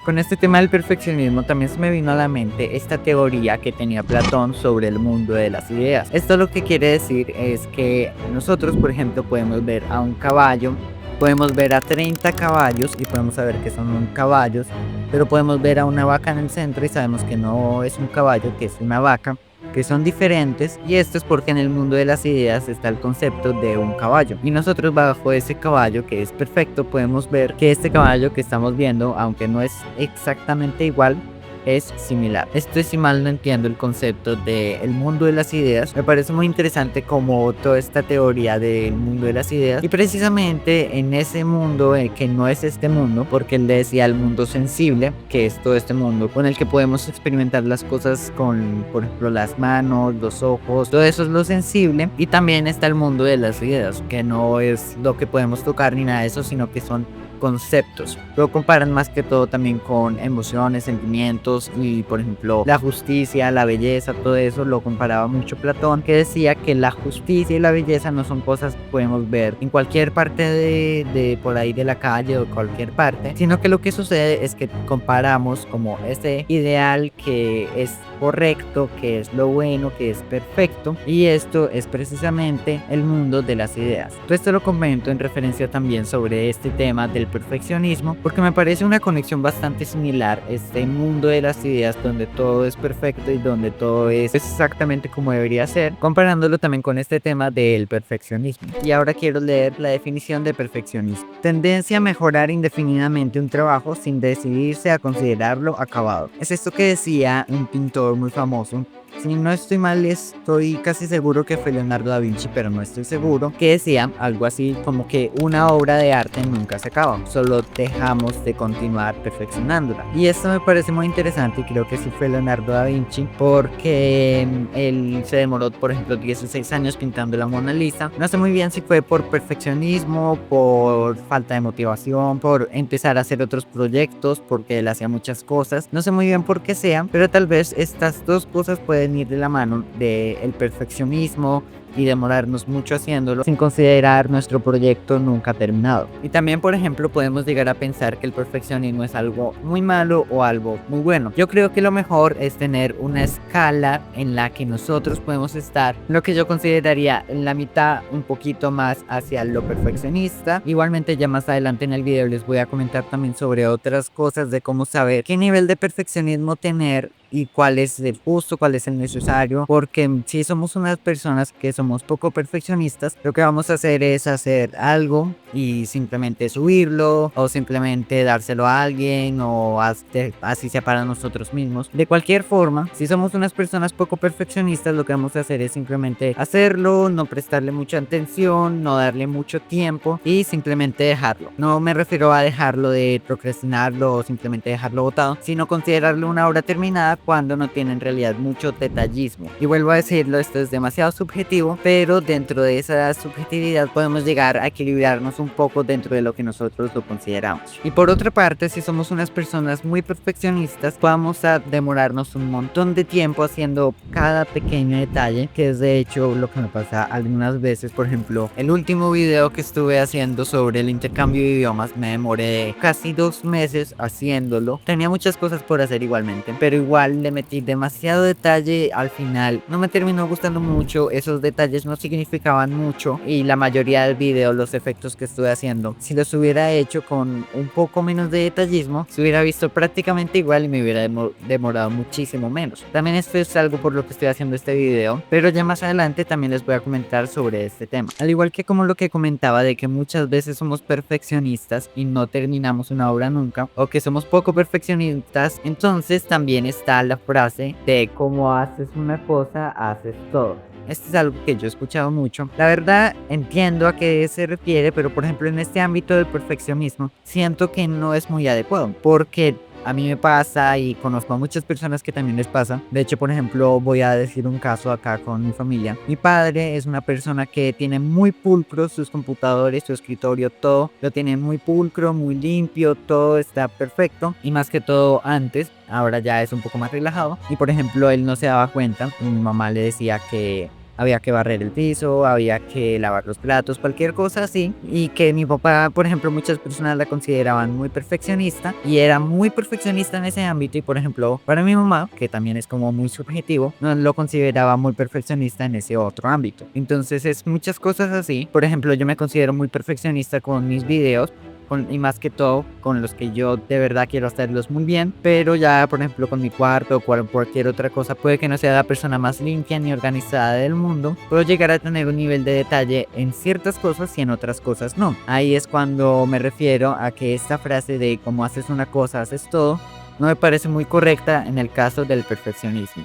Con este tema del perfeccionismo también se me vino a la mente esta teoría que tenía Platón sobre el mundo de las ideas. Esto lo que quiere decir es que nosotros, por ejemplo, podemos ver a un caballo, podemos ver a 30 caballos y podemos saber que son caballos, pero podemos ver a una vaca en el centro y sabemos que no es un caballo, que es una vaca, que son diferentes, y esto es porque en el mundo de las ideas está el concepto de un caballo y nosotros bajo ese caballo que es perfecto podemos ver que este caballo que estamos viendo, aunque no es exactamente igual, es similar. Esto es, si mal no entiendo el concepto del mundo de las ideas. Me parece muy interesante como toda esta teoría del mundo de las ideas, y precisamente en ese mundo que no es este mundo, porque él decía el mundo sensible, que es todo este mundo con el que podemos experimentar las cosas con, por ejemplo, las manos, los ojos, todo eso es lo sensible. Y también está el mundo de las ideas, que no es lo que podemos tocar ni nada de eso, sino que son conceptos. Lo comparan más que todo también con emociones, sentimientos, y por ejemplo la justicia, la belleza, todo eso lo comparaba mucho Platón, que decía que la justicia y la belleza no son cosas que podemos ver en cualquier parte de por ahí de la calle o cualquier parte, sino que lo que sucede es que comparamos como ese ideal que es correcto, que es lo bueno, que es perfecto, y esto es precisamente el mundo de las ideas. Esto lo comento en referencia también sobre este tema del perfeccionismo, porque me parece una conexión bastante similar este mundo de las ideas donde todo es perfecto y donde todo es exactamente como debería ser, comparándolo también con este tema del perfeccionismo. Y ahora quiero leer la definición de perfeccionismo: tendencia a mejorar indefinidamente un trabajo sin decidirse a considerarlo acabado. Es esto que decía un pintor muy famoso, si no estoy mal, estoy casi seguro que fue Leonardo da Vinci, pero no estoy seguro, que decía algo así como que una obra de arte nunca se acaba, solo dejamos de continuar perfeccionándola. Y esto me parece muy interesante, y creo que sí fue Leonardo da Vinci, porque él se demoró, por ejemplo, 16 años pintando la Mona Lisa. No sé muy bien si fue por perfeccionismo, por falta de motivación, por empezar a hacer otros proyectos, porque él hacía muchas cosas. No sé muy bien por qué sea, pero tal vez estas dos cosas pueden ir de la mano del perfeccionismo y demorarnos mucho haciéndolo sin considerar nuestro proyecto nunca terminado. Y también, por ejemplo, podemos llegar a pensar que el perfeccionismo es algo muy malo o algo muy bueno. Yo creo que lo mejor es tener una escala en la que nosotros podemos estar, lo que yo consideraría en la mitad, un poquito más hacia lo perfeccionista. Igualmente ya más adelante en el video les voy a comentar también sobre otras cosas de cómo saber qué nivel de perfeccionismo tener y cuál es el justo, cuál es el necesario, porque si somos unas personas que somos poco perfeccionistas, lo que vamos a hacer es hacer algo y simplemente subirlo, o simplemente dárselo a alguien, o así sea para nosotros mismos. De cualquier forma, si somos unas personas poco perfeccionistas, lo que vamos a hacer es simplemente hacerlo, no prestarle mucha atención, no darle mucho tiempo y simplemente dejarlo. No me refiero a dejarlo de procrastinarlo o simplemente dejarlo botado, sino considerarlo una obra terminada cuando no tiene en realidad mucho detallismo. Y vuelvo a decirlo, esto es demasiado subjetivo, pero dentro de esa subjetividad podemos llegar a equilibrarnos un poco dentro de lo que nosotros lo consideramos. Y por otra parte, si somos unas personas muy perfeccionistas, vamos a demorarnos un montón de tiempo haciendo cada pequeño detalle, que es de hecho lo que me pasa algunas veces. Por ejemplo, el último video que estuve haciendo sobre el intercambio de idiomas, me demoré casi 2 meses haciéndolo. Tenía muchas cosas por hacer igualmente, pero igual le metí demasiado detalle. Al final no me terminó gustando mucho, esos detalles no significaban mucho, y la mayoría del video, los efectos que estuve haciendo, si los hubiera hecho con un poco menos de detallismo, se hubiera visto prácticamente igual y me hubiera demorado muchísimo menos. También esto es algo por lo que estoy haciendo este video, pero ya más adelante también les voy a comentar sobre este tema. Al igual que como lo que comentaba de que muchas veces somos perfeccionistas y no terminamos una obra nunca, o que somos poco perfeccionistas, entonces también está la frase de cómo haces una cosa, haces todo. Esto es algo que yo he escuchado mucho. La verdad, entiendo a qué se refiere, pero por ejemplo en este ámbito del perfeccionismo, siento que no es muy adecuado, porque a mí me pasa y conozco a muchas personas que también les pasa. De hecho, por ejemplo, voy a decir un caso acá con mi familia. Mi padre es una persona que tiene muy pulcro sus computadores, su escritorio, todo. Lo tiene muy pulcro, muy limpio, todo está perfecto. Y más que todo antes, ahora ya es un poco más relajado. Y por ejemplo, él no se daba cuenta. Mi mamá le decía que había que barrer el piso, había que lavar los platos, cualquier cosa así. Y que mi papá, por ejemplo, muchas personas la consideraban muy perfeccionista y era muy perfeccionista en ese ámbito. Y por ejemplo, para mi mamá, que también es como muy subjetivo, no lo consideraba muy perfeccionista en ese otro ámbito. Entonces es muchas cosas así. Por ejemplo, yo me considero muy perfeccionista con mis videos. Y más que todo con los que yo de verdad quiero hacerlos muy bien, pero ya por ejemplo con mi cuarto o cualquier otra cosa, puede que no sea la persona más limpia ni organizada del mundo, puedo llegar a tener un nivel de detalle en ciertas cosas y en otras cosas no. Ahí es cuando me refiero a que esta frase de como haces una cosa, haces todo, no me parece muy correcta en el caso del perfeccionismo.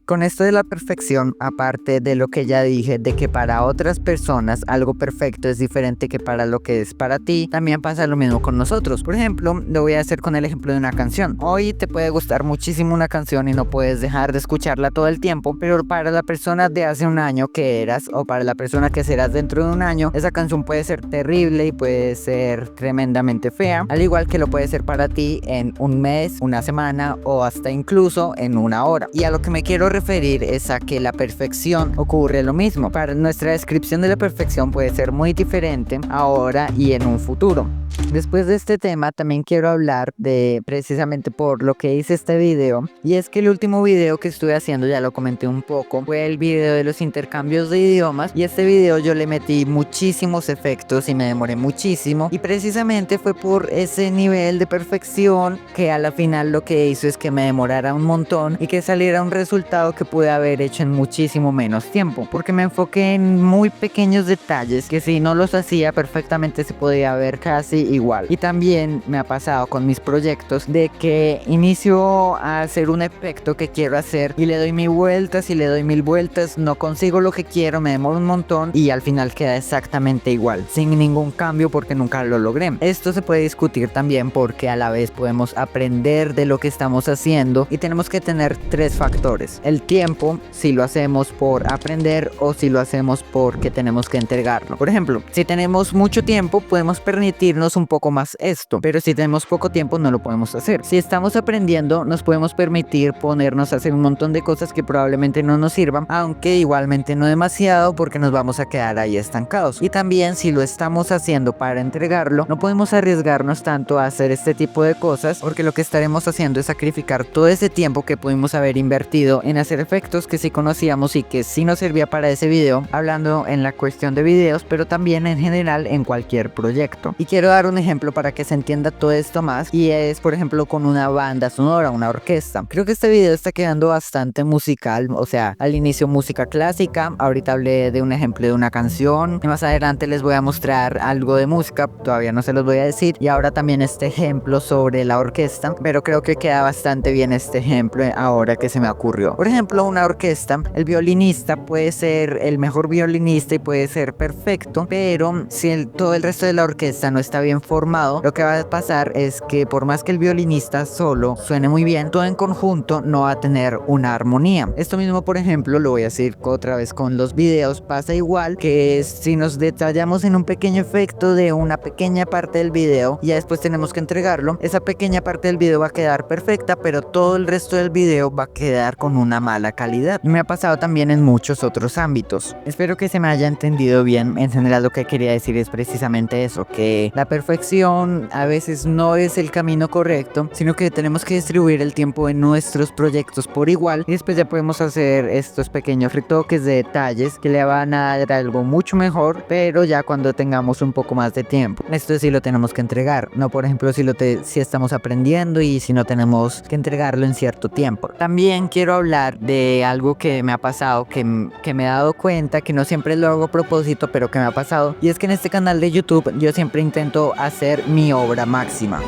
Con esto de la perfección, aparte de lo que ya dije, de que para otras personas algo perfecto es diferente que para lo que es para ti, también pasa lo mismo con nosotros. Por ejemplo, lo voy a hacer con el ejemplo de una canción. Hoy te puede gustar muchísimo una canción y no puedes dejar de escucharla todo el tiempo, pero para la persona de hace un año que eras o para la persona que serás dentro de un año, esa canción puede ser terrible y puede ser tremendamente fea, al igual que lo puede ser para ti en un mes, una semana o hasta incluso en una hora. Y a lo que me quiero referir es a que la perfección ocurre lo mismo. Para nuestra descripción de la perfección puede ser muy diferente ahora y en un futuro. Después de este tema también quiero hablar de precisamente por lo que hice este video, y es que el último video que estuve haciendo, ya lo comenté un poco, fue el video de los intercambios de idiomas, y este video yo le metí muchísimos efectos y me demoré muchísimo, y precisamente fue por ese nivel de perfección que a la final lo que hizo es que me demorara un montón y que saliera un resultado que pude haber hecho en muchísimo menos tiempo, porque me enfoqué en muy pequeños detalles que si no los hacía perfectamente se podía ver casi igual. Y también me ha pasado con mis proyectos de que inicio a hacer un efecto que quiero hacer y le doy mil vueltas y le doy mil vueltas, no consigo lo que quiero, me demoro un montón y al final queda exactamente igual, sin ningún cambio porque nunca lo logré. Esto se puede discutir también porque a la vez podemos aprender de lo que estamos haciendo y tenemos que tener tres factores: el tiempo, si lo hacemos por aprender o si lo hacemos porque tenemos que entregarlo. Por ejemplo, si tenemos mucho tiempo podemos permitirnos un poco más esto, pero si tenemos poco tiempo no lo podemos hacer. Si estamos aprendiendo nos podemos permitir ponernos a hacer un montón de cosas que probablemente no nos sirvan, aunque igualmente no demasiado porque nos vamos a quedar ahí estancados. Y también si lo estamos haciendo para entregarlo, no podemos arriesgarnos tanto a hacer este tipo de cosas porque lo que estaremos haciendo es sacrificar todo ese tiempo que pudimos haber invertido en hacer efectos que sí conocíamos y que sí nos servía para ese video, hablando en la cuestión de videos, pero también en general en cualquier proyecto. Y quiero dar un ejemplo para que se entienda todo esto más, y es por ejemplo con una banda sonora, una orquesta. Creo que este video está quedando bastante musical, o sea, al inicio música clásica, ahorita hablé de un ejemplo de una canción y más adelante les voy a mostrar algo de música, todavía no se los voy a decir, y ahora también este ejemplo sobre la orquesta, pero creo que queda bastante bien este ejemplo ahora que se me ocurrió. Por ejemplo, una orquesta, el violinista puede ser el mejor violinista y puede ser perfecto, pero si todo el resto de la orquesta no está bien formado, lo que va a pasar es que por más que el violinista solo suene muy bien, todo en conjunto no va a tener una armonía. Esto mismo, por ejemplo, lo voy a decir otra vez con los videos, pasa igual, que si nos detallamos en un pequeño efecto de una pequeña parte del video y ya después tenemos que entregarlo, esa pequeña parte del video va a quedar perfecta, pero todo el resto del video va a quedar con una mala calidad. Me ha pasado también en muchos otros ámbitos. Espero que se me haya entendido bien. En general lo que quería decir es precisamente eso, que la perfección a veces no es el camino correcto, sino que tenemos que distribuir el tiempo en nuestros proyectos por igual y después ya podemos hacer estos pequeños retoques de detalles que le van a dar algo mucho mejor, pero ya cuando tengamos un poco más de tiempo. Esto sí lo tenemos que entregar, no por ejemplo si estamos aprendiendo y si no tenemos que entregarlo en cierto tiempo. También quiero hablar de algo que me ha pasado, que me he dado cuenta que no siempre lo hago a propósito, pero que me ha pasado, y es que en este canal de YouTube yo siempre intento hacer mi obra máxima.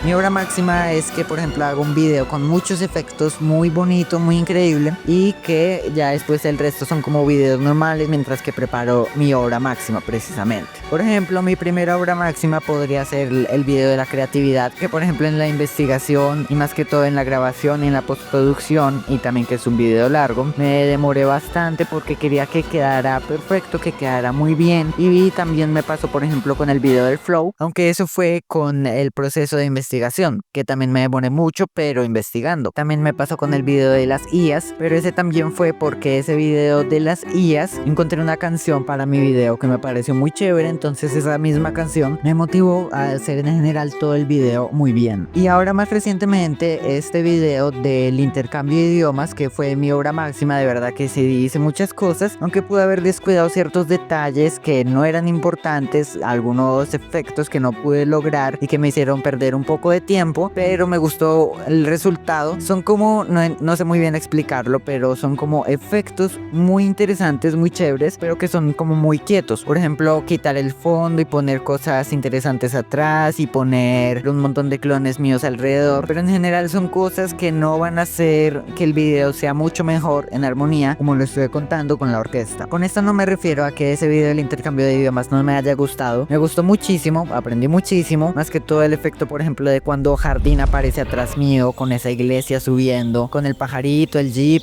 Mi obra máxima es que, por ejemplo, hago un video con muchos efectos, muy bonito, muy increíble, y que ya después el resto son como videos normales mientras que preparo mi obra máxima precisamente. Por ejemplo, mi primera obra máxima podría ser el video de la creatividad, que por ejemplo en la investigación y más que todo en la grabación y en la postproducción, y también que es un video largo, me demoré bastante porque quería que quedara perfecto, que quedara muy bien. Y también me pasó por ejemplo con el video del flow, aunque eso fue con el proceso de investigación, que también me demoré mucho pero investigando. También me pasó con el video de las IAs, pero ese también fue porque ese video de las IAs encontré una canción para mi video que me pareció muy chévere, entonces esa misma canción me motivó a hacer en general todo el video muy bien. Y ahora más recientemente este video del intercambio de idiomas, que fue mi obra máxima, de verdad que sí hice muchas cosas, aunque pude haber descuidado ciertos detalles que no eran importantes, algunos efectos que no pude lograr y que me hicieron perder un poco de tiempo, pero me gustó el resultado. Son como, no sé muy bien explicarlo, pero son como efectos muy interesantes, muy chéveres, pero que son como muy quietos. Por ejemplo, quitar el fondo y poner cosas interesantes atrás y poner un montón de clones míos alrededor, pero en general son cosas que no van a hacer que el video sea mucho mejor en armonía como lo estoy contando con la orquesta. Con esto no me refiero a que ese video del intercambio de idiomas no me haya gustado. Me gustó muchísimo, aprendí muchísimo, más que todo el efecto por ejemplo de cuando Jardín aparece atrás mío con esa iglesia subiendo, con el pajarito, el jeep,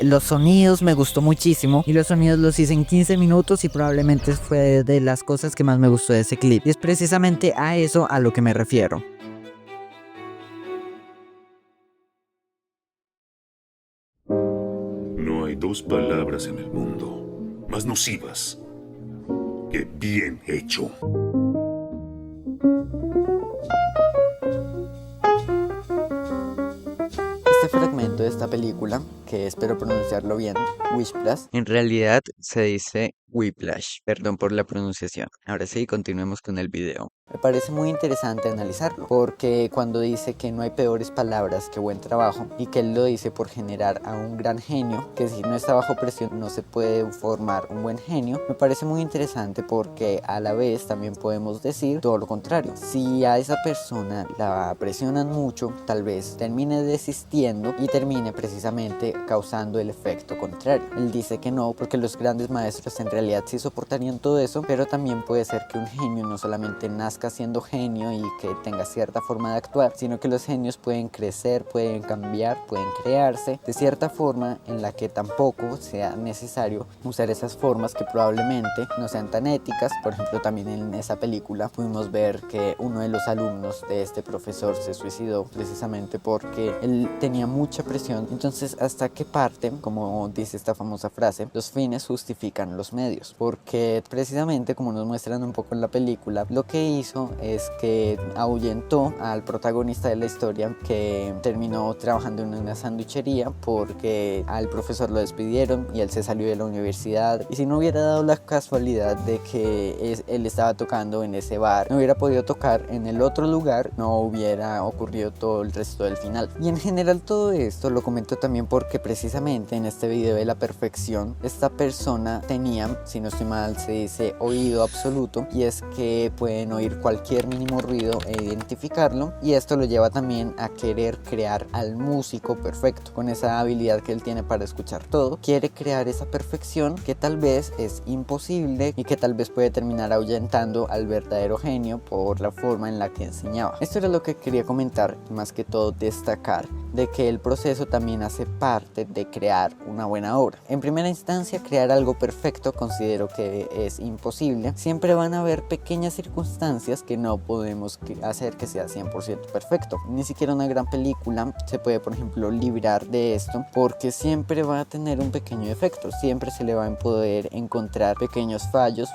los sonidos me gustó muchísimo, y los sonidos los hice en 15 minutos y probablemente fue de las cosas que más me gustó de ese clip, y es precisamente a eso a lo que me refiero. No hay dos palabras en el mundo más nocivas que bien hecho. Este fragmento de esta película, que espero pronunciarlo bien, Whiplash, en realidad se dice Whiplash, perdón por la pronunciación. Ahora sí, continuemos con el video. Me parece muy interesante analizarlo, porque cuando dice que no hay peores palabras que buen trabajo, y que él lo dice por generar a un gran genio, que si no está bajo presión no se puede formar un buen genio, me parece muy interesante porque a la vez también podemos decir todo lo contrario. Si a esa persona la presionan mucho, tal vez termine desistiendo y termine precisamente causando el efecto contrario. Él dice que no, porque los grandes maestros en realidad sí soportarían todo eso, pero también puede ser que un genio no solamente nazca siendo genio y que tenga cierta forma de actuar, sino que los genios pueden crecer, pueden cambiar, pueden crearse de cierta forma en la que tampoco sea necesario usar esas formas que probablemente no sean tan éticas. Por ejemplo, también en esa película pudimos ver que uno de los alumnos de este profesor se suicidó precisamente porque él tenía mucha presión. Entonces, ¿hasta qué parte, como dice esta famosa frase, los fines justifican los medios? Porque precisamente, como nos muestran un poco en la película, lo que hizo es que ahuyentó al protagonista de la historia, que terminó trabajando en una sanduichería porque al profesor lo despidieron y él se salió de la universidad. Y si no hubiera dado la casualidad de que él estaba tocando en ese bar, no hubiera podido tocar en el otro lugar, no hubiera ocurrido todo el resto del final. Y en general todo esto lo comento también porque precisamente en este video de la perfección, esta persona tenía, si no estoy mal, se dice oído absoluto, y es que pueden oír cualquier mínimo ruido e identificarlo, y esto lo lleva también a querer crear al músico perfecto. Con esa habilidad que él tiene para escuchar todo, quiere crear esa perfección que tal vez es imposible y que tal vez puede terminar ahuyentando al verdadero genio por la forma en la que enseñaba. Esto era lo que quería comentar, más que todo destacar de que el proceso también hace parte de crear una buena obra. En primera instancia, crear algo perfecto considero que es imposible. Siempre van a haber pequeñas circunstancias que no podemos hacer que sea 100% perfecto. Ni siquiera una gran película se puede, por ejemplo, librar de esto, porque siempre va a tener un pequeño defecto. Siempre se le va a poder encontrar pequeños fallos,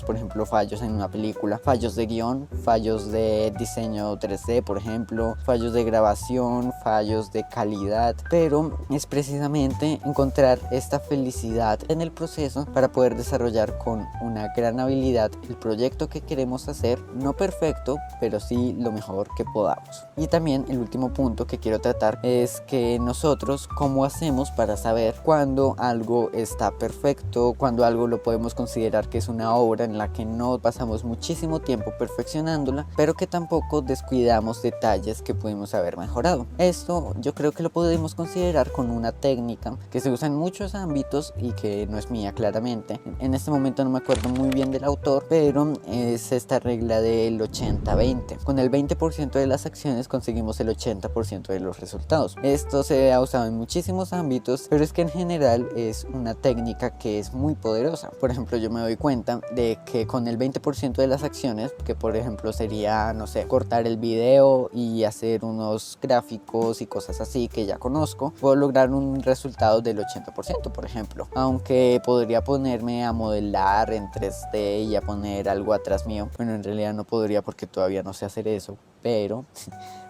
por ejemplo, fallos en una película, fallos de guión, fallos de diseño 3D, por ejemplo, fallos de grabación, fallos aspectos de calidad, pero es precisamente encontrar esta felicidad en el proceso para poder desarrollar con una gran habilidad el proyecto que queremos hacer, no perfecto, pero sí lo mejor que podamos. Y también el último punto que quiero tratar es que nosotros, ¿cómo hacemos para saber cuándo algo está perfecto, cuándo algo lo podemos considerar que es una obra en la que no pasamos muchísimo tiempo perfeccionándola, pero que tampoco descuidamos detalles que pudimos haber mejorado? Esto yo creo que lo podemos considerar con una técnica que se usa en muchos ámbitos y que no es mía claramente. En este momento no me acuerdo muy bien del autor, pero es esta regla del 80-20. Con el 20% de las acciones conseguimos el 80% de los resultados. Esto se ha usado en muchísimos ámbitos, pero es que en general es una técnica que es muy poderosa. Por ejemplo, yo me doy cuenta de que con el 20% de las acciones, que por ejemplo sería, no sé, cortar el video y hacer unos gráficos y cosas así que ya conozco, puedo lograr un resultado del 80%, por ejemplo. Aunque podría ponerme a modelar en 3D y a poner algo atrás mío. Bueno, en realidad no podría porque todavía no sé hacer eso, pero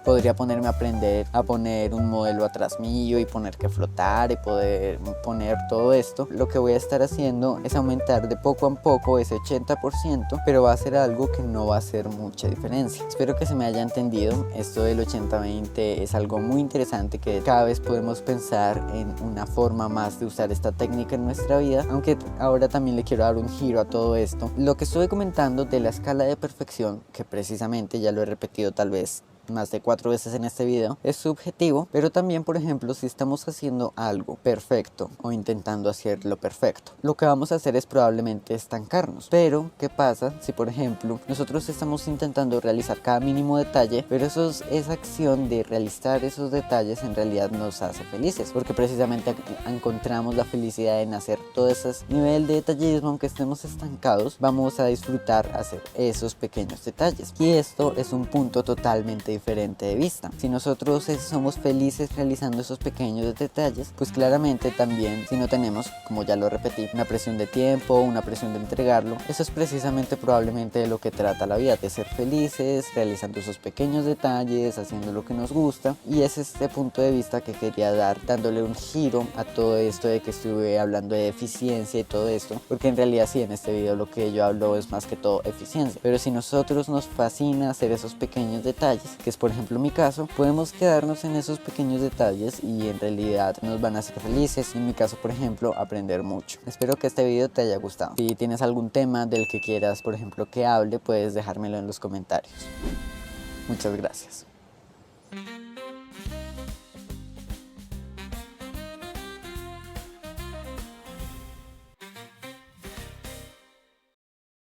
podría ponerme a aprender a poner un modelo atrás mío y poner que flotar y poder poner todo esto. Lo que voy a estar haciendo es aumentar de poco a poco ese 80%, pero va a ser algo que no va a hacer mucha diferencia. Espero que se me haya entendido. Esto del 80-20 es algo muy interesante, que cada vez podemos pensar en una forma más de usar esta técnica en nuestra vida, aunque ahora también le quiero dar un giro a todo esto. Lo que estuve comentando de la escala de perfección, que precisamente ya lo he repetido tal vez más de 4 veces en este video, es subjetivo, pero también, por ejemplo, si estamos haciendo algo perfecto o intentando hacerlo perfecto, lo que vamos a hacer es probablemente estancarnos. Pero ¿qué pasa si, por ejemplo, nosotros estamos intentando realizar cada mínimo detalle, pero esa acción de realizar esos detalles en realidad nos hace felices, porque precisamente encontramos la felicidad en hacer todo ese nivel de detallismo? Aunque estemos estancados, vamos a disfrutar hacer esos pequeños detalles, y esto es un punto totalmente diferente de vista. Si nosotros somos felices realizando esos pequeños detalles, pues claramente también, si no tenemos, como ya lo repetí, una presión de tiempo, una presión de entregarlo, eso es precisamente probablemente de lo que trata la vida, de ser felices realizando esos pequeños detalles, haciendo lo que nos gusta. Y es este punto de vista que quería dar, dándole un giro a todo esto de que estuve hablando de eficiencia y todo esto, porque en realidad sí, en este video lo que yo hablo es más que todo eficiencia. Pero si nosotros nos fascina hacer esos pequeños detalles, que es por ejemplo mi caso, podemos quedarnos en esos pequeños detalles y en realidad nos van a hacer felices. En mi caso, por ejemplo, aprender mucho. Espero que este video te haya gustado. Si tienes algún tema del que quieras, por ejemplo, que hable, puedes dejármelo en los comentarios. Muchas gracias.